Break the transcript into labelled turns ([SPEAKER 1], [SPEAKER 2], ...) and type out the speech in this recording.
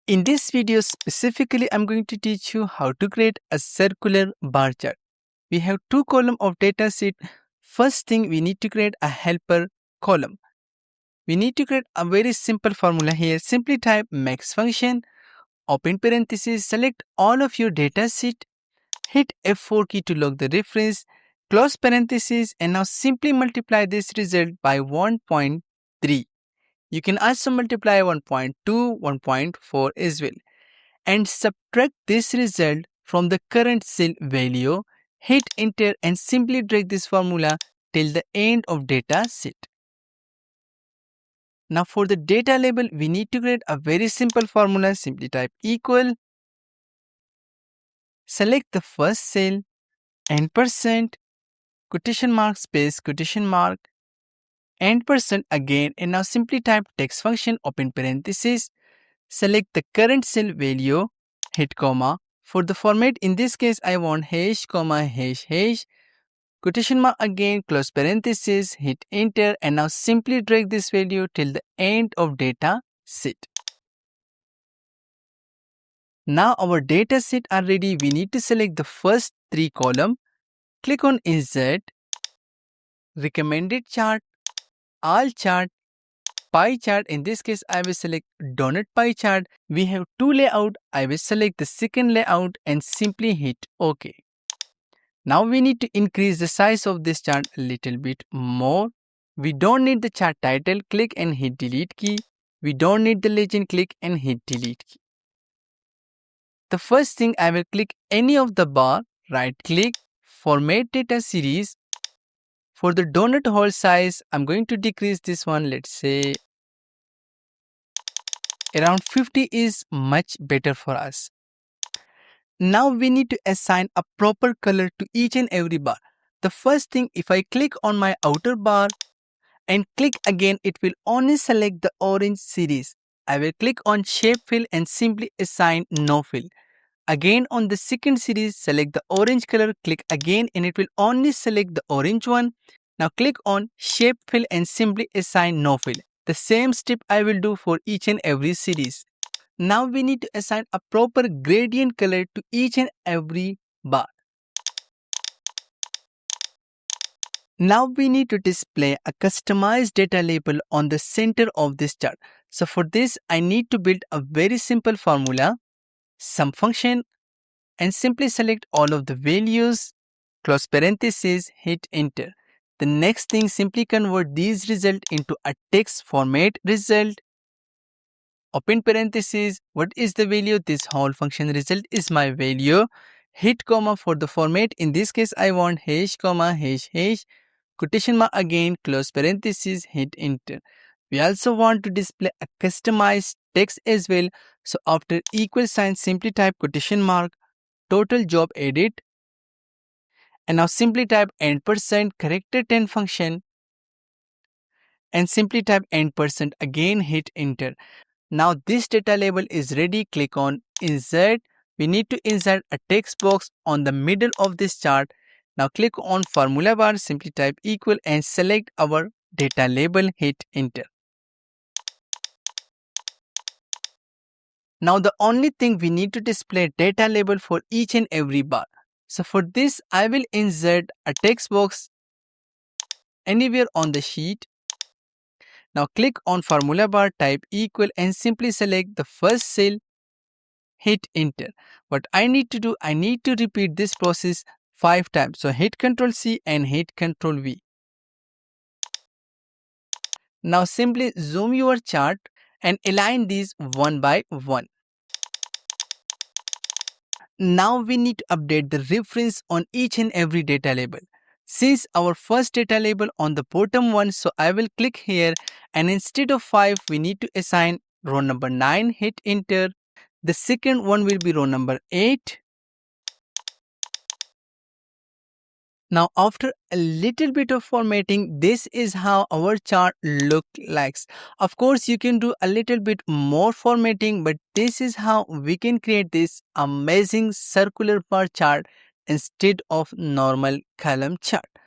[SPEAKER 1] In this video specifically, I'm going to teach you how to create a circular bar chart. We have two columns of data sheet. First thing, we need to create a helper column. We need to create a very simple formula here. Simply type max function, open parenthesis, select all of your data sheet, hit F4 key to log the reference, close parenthesis, and now simply multiply this result by 1.3. You can also multiply 1.2, 1.4 as well, and subtract this result from the current cell value. Hit enter and simply drag this formula till the end of data sheet. Now for the data label, we need to create a very simple formula. Simply type equal, select the first cell, and percent, quotation mark, space, quotation mark, and percent again, and now simply type text function, open parenthesis, select the current cell value, hit comma. For the format, in this case, I want hash, comma, hash, hash, quotation mark again, close parenthesis, hit enter, and now simply drag this value till the end of data sheet. Now our data sheet are ready. We need to select the first three columns. Click on insert, recommended chart, all chart, pie chart. In this case, I will select Doughnut pie chart. We have two layout. I will select the second layout and simply hit OK. Now we need to increase the size of this chart a little bit more. We don't need the chart title. Click and hit delete key. We don't need the legend. Click and hit delete key. The first thing, I will click any of the bar, right click, format data series. For the donut hole size, I'm going to decrease this one. Let's say around 50 is much better for us. Now we need to assign a proper color to each and every bar. The first thing, if I click on my outer bar and click again, it will only select the orange series. I will click on shape fill and simply assign no fill. Again on the second series, select the orange color, click again and it will only select the orange one. Now click on shape fill and simply assign no fill. The same step I will do for each and every series. Now we need to assign a proper gradient color to each and every bar. Now we need to display a customized data label on the center of this chart. So for this, I need to build a very simple formula, sum function, and simply select all of the values, close parenthesis, hit enter. The next thing, simply convert these results into a text format result. Open parenthesis, what is the value? This whole function result is my value. Hit comma for the format. In this case, I want hash, comma, hash, hash. Quotation mark again, close parenthesis, hit enter. We also want to display a customized text as well. So after equal sign, simply type quotation mark, total job edit. And now simply type %, character 10 function. And simply type %, again hit enter. Now this data label is ready. Click on insert. We need to insert a text box on the middle of this chart. Now click on formula bar, simply type equal and select our data label, hit enter. Now the only thing, we need to display data label for each and every bar. So for this, I will insert a text box anywhere on the sheet. Now click on formula bar, type equal and simply select the first cell, hit enter. What I need to do, I need to repeat this process 5 times. So hit Ctrl C and hit Ctrl V. Now simply zoom your chart and align these one by one. Now we need to update the reference on each and every data label. Since our first data label on the bottom one, so I will click here and instead of 5, we need to assign row number 9, hit enter. The second one will be row number 8. Now after a little bit of formatting, this is how our chart looks like. Of course, you can do a little bit more formatting, but this is how we can create this amazing circular bar chart instead of normal column chart.